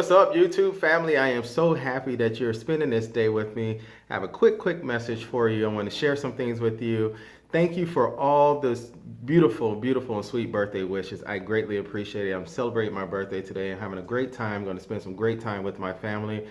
What's up, YouTube family? I am so happy that you're spending this day with me. I have a quick message for you. I want to share some things with you. Thank you for all this beautiful and sweet birthday wishes. I greatly appreciate it. I'm celebrating my birthday today and having a great time. I'm going to spend some great time with my family,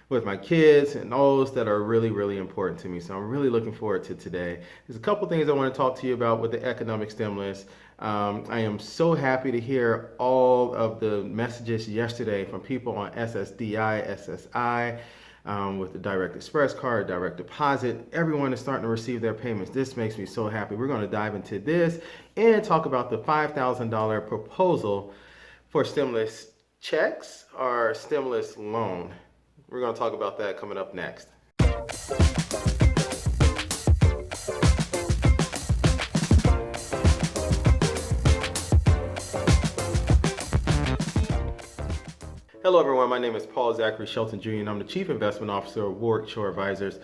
with my kids, and those that are really important to me. So I'm really looking forward to today. There's a couple things I want to talk to you about with the economic stimulus. I am so happy to hear all of the messages yesterday from people on Ssdi, SSI, with the direct express card, direct deposit. Everyone is starting to receive their payments. This makes me so happy. We're going to dive into this and talk about the $5,000 proposal for stimulus checks or stimulus loan. We're going to talk about that coming up next. Hello everyone, my name is Paul Zachary Shelton Jr. and I'm the Chief Investment Officer of Warwick Shore Advisors.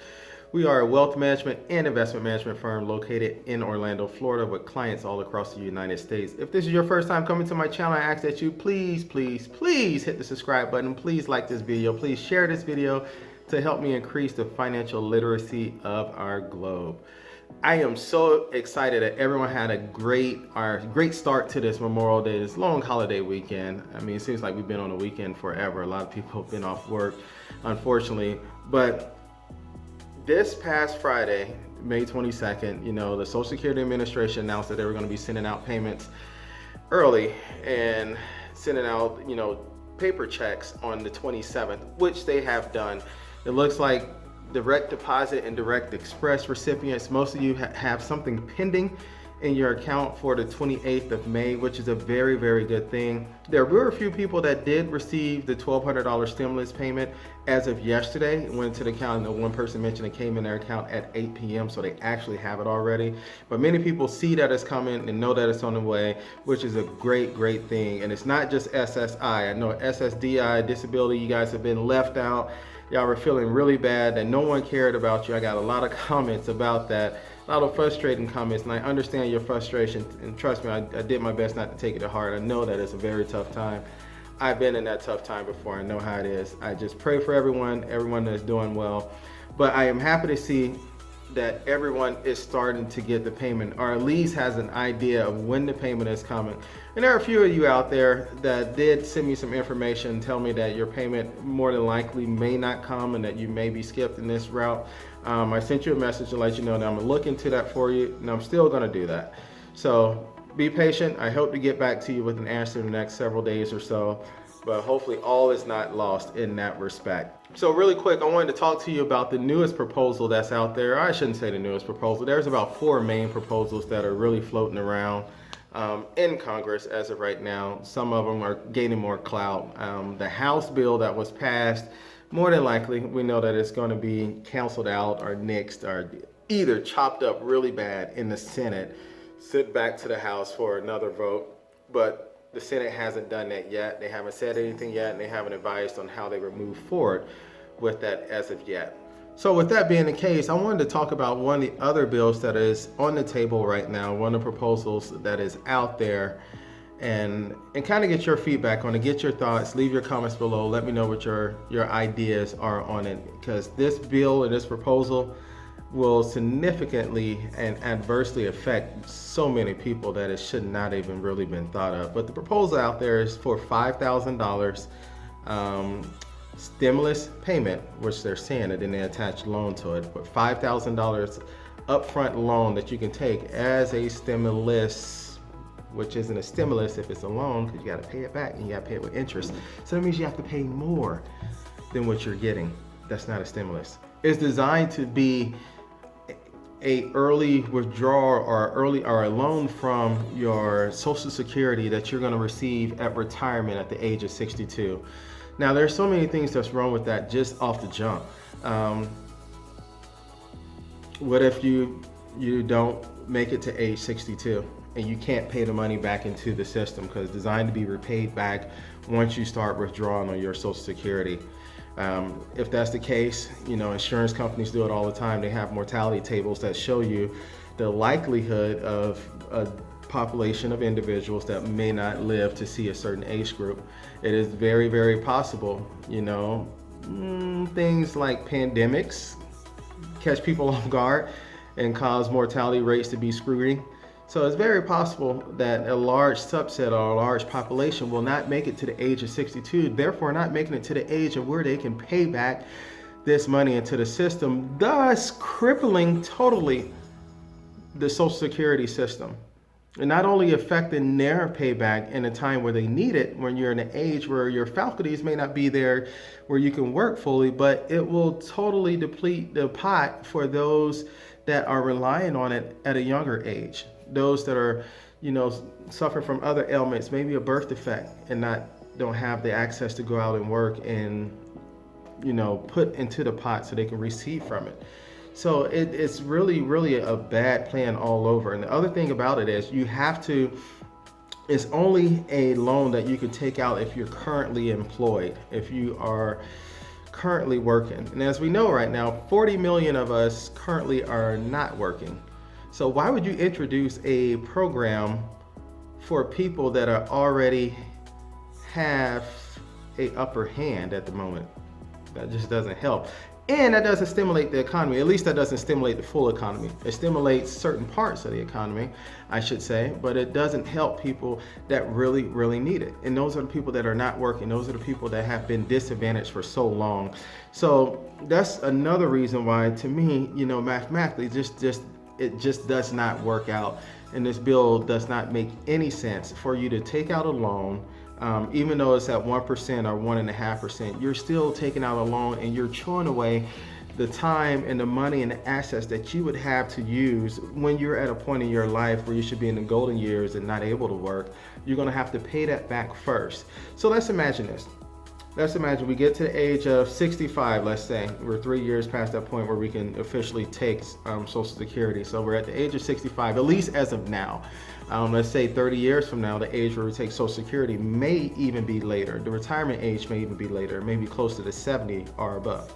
We are a wealth management and investment management firm located in Orlando, Florida, with clients all across the United States. If this is your first time coming to my channel, I ask that you please hit the subscribe button. Please like this video. Please share this video to help me increase the financial literacy of our globe. I am so excited that everyone had a great start to this Memorial Day, this long holiday weekend. I mean, it seems like we've been on a weekend forever. A lot of people have been off work, unfortunately. But this past Friday, May 22nd, the Social Security Administration announced that they were going to be sending out payments early and sending out, paper checks on the 27th, which they have done. It looks like direct deposit and direct express recipients, most of you have something pending in your account for the 28th of May, which is a very good thing. There were a few people that did receive the $1,200 stimulus payment as of yesterday. It went to the account, and one person mentioned it came in their account at 8 p.m., so they actually have it already. But many people see that it's coming and know that it's on the way, which is a great thing. And it's not just SSI. I know SSDI, disability, you guys have been left out. Y'all were feeling really bad that no one cared about you. I got a lot of comments about that, a lot of frustrating comments, and I understand your frustration. And trust me, I did my best not to take it to heart. I know that it's a very tough time. I've been in that tough time before. I know how it is. I just pray for everyone that's doing well. But I am happy to see that everyone is starting to get the payment, or at least has an idea of when the payment is coming. And there are a few of you out there that did send me some information, tell me that your payment more than likely may not come and that you may be skipped in this route. I sent you a message to let you know that I'm gonna look into that for you, and I'm still gonna do that. So be patient. I hope to get back to you with an answer in the next several days or so, but hopefully all is not lost in that respect. So really quick, I wanted to talk to you about the newest proposal that's out there. I shouldn't say the newest proposal. There's about 4 main proposals that are really floating around in Congress as of right now. Some of them are gaining more clout. The House bill that was passed, more than likely, we know that it's going to be canceled out or nixed or either chopped up really bad in the Senate, sent back to the House for another vote. But the Senate hasn't done that yet. They haven't said anything yet, and they haven't advised on how they would move forward with that as of yet. So with that being the case, I wanted to talk about one of the other bills that is on the table right now, one of the proposals that is out there, and kind of get your feedback on it, get your thoughts, leave your comments below, let me know what your ideas are on it, because this bill and this proposal will significantly and adversely affect so many people that it should not even really been thought of. But the proposal out there is for $5,000 stimulus payment, which they're saying, and then they attach loan to it, but $5,000 upfront loan that you can take as a stimulus, which isn't a stimulus if it's a loan, because you got to pay it back and you got to pay it with interest. So that means you have to pay more than what you're getting. That's not a stimulus. It's designed to be a early withdrawal or a loan from your Social Security that you're going to receive at retirement at the age of 62. Now there's so many things that's wrong with that just off the jump. What if you don't make it to age 62 and you can't pay the money back into the system, because it's designed to be repaid back once you start withdrawing on your Social Security? If that's the case, insurance companies do it all the time. They have mortality tables that show you the likelihood of a population of individuals that may not live to see a certain age group. It is very, very possible, things like pandemics catch people off guard and cause mortality rates to be screwed. So it's very possible that a large subset or a large population will not make it to the age of 62, therefore not making it to the age of where they can pay back this money into the system, thus crippling totally the Social Security system. And not only affecting their payback in a time where they need it, when you're in an age where your faculties may not be there where you can work fully, but it will totally deplete the pot for those that are relying on it at a younger age. Those that are, suffering from other ailments, maybe a birth defect, and don't have the access to go out and work and, put into the pot so they can receive from it. So it's really, really a bad plan all over. And the other thing about it is it's only a loan that you can take out if you're currently employed, if you are currently working. And as we know right now, 40 million of us currently are not working. So why would you introduce a program for people that are already have a upper hand at the moment? That just doesn't help. And that doesn't stimulate the economy. At least that doesn't stimulate the full economy. It stimulates certain parts of the economy, I should say, but it doesn't help people that really, really need it. And those are the people that are not working. Those are the people that have been disadvantaged for so long. So that's another reason why, to me, mathematically, it just does not work out. And this bill does not make any sense for you to take out a loan. Even though it's at 1% or 1.5%, you're still taking out a loan and you're chewing away the time and the money and the assets that you would have to use when you're at a point in your life where you should be in the golden years and not able to work. You're going to have to pay that back first. So let's imagine this. Let's imagine we get to the age of 65, let's say. We're 3 years past that point where we can officially take Social Security. So we're at the age of 65, at least as of now. Let's say 30 years from now, the age where we take Social Security may even be later. The retirement age may even be later, maybe close to the 70 or above.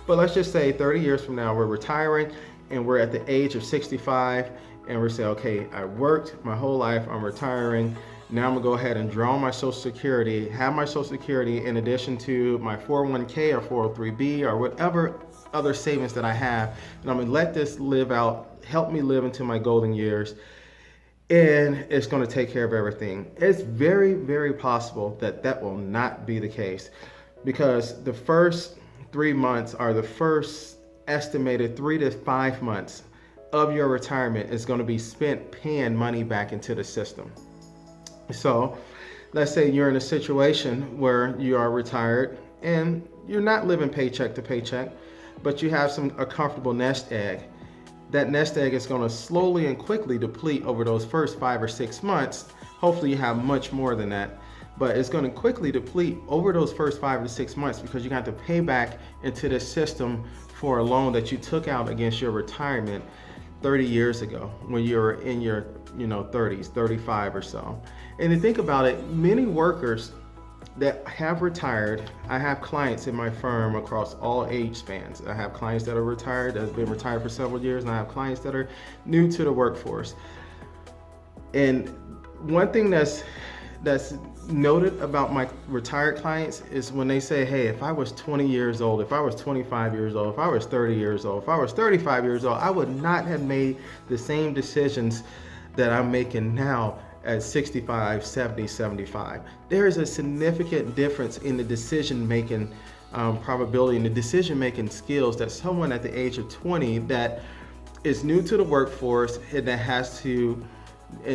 But let's just say 30 years from now, we're retiring and we're at the age of 65 and we're saying, okay, I worked my whole life, I'm retiring. Now I'm gonna go ahead and draw my Social Security, have my Social Security in addition to my 401k or 403b or whatever other savings that I have. And I'm gonna let this live out, help me live into my golden years. And it's going to take care of everything. It's very, very possible that will not be the case, because the first 3 months are the first estimated 3 to 5 months of your retirement is going to be spent paying money back into the system. So let's say you're in a situation where you are retired and you're not living paycheck to paycheck, but you have a comfortable nest egg. That nest egg is going to slowly and quickly deplete over those first 5 or 6 months. Hopefully you have much more than that, but it's going to quickly deplete over those first 5 to 6 months because you have to pay back into the system for a loan that you took out against your retirement 30 years ago when you were in your 30s, 35 or so. And to think about it, many workers that have retired, I have clients in my firm across all age spans. I have clients that are retired, that have been retired for several years, and I have clients that are new to the workforce. And one thing that's noted about my retired clients is when they say, hey, if I was 20 years old, if I was 25 years old, if I was 30 years old, if I was 35 years old, I would not have made the same decisions that I'm making now at 65, 70, 75. There is a significant difference in the decision-making probability and the decision-making skills that someone at the age of 20 that is new to the workforce and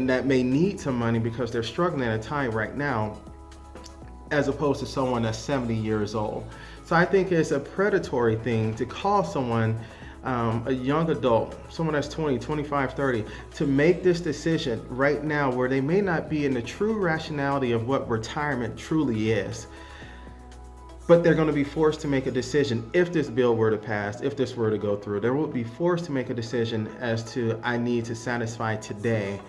that may need some money because they're struggling at a time right now, as opposed to someone that's 70 years old. So I think it's a predatory thing to call someone a young adult, someone that's 20, 25, 30, to make this decision right now where they may not be in the true rationality of what retirement truly is. But they're going to be forced to make a decision if this bill were to pass, if this were to go through. They will be forced to make a decision as to, I need to satisfy today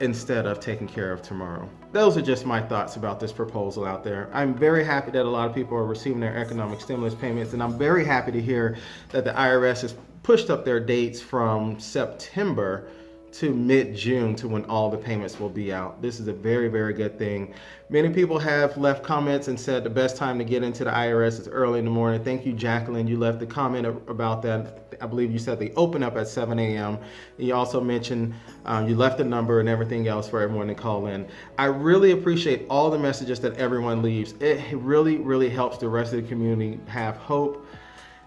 instead of taking care of tomorrow. Those are just my thoughts about this proposal out there. I'm very happy that a lot of people are receiving their economic stimulus payments, and I'm very happy to hear that the IRS has pushed up their dates from September to mid-June to when all the payments will be out. This is a very, very good thing. Many people have left comments and said the best time to get into the IRS is early in the morning. Thank you, Jacqueline. You left a comment about that. I believe you said they open up at 7 a.m. You also mentioned you left a number and everything else for everyone to call in. I really appreciate all the messages that everyone leaves. It really, really helps the rest of the community have hope,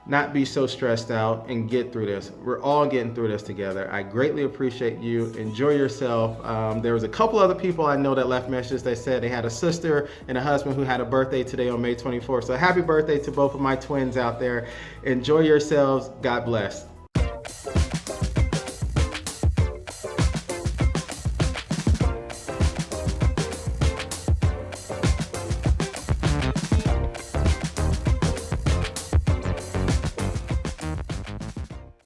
not be so stressed out, and get through this. We're all getting through this together. I greatly appreciate you. Enjoy yourself. There was a couple other people I know that left messages. They said they had a sister and a husband who had a birthday today on May 24th. So happy birthday to both of my twins out there. Enjoy yourselves. God bless.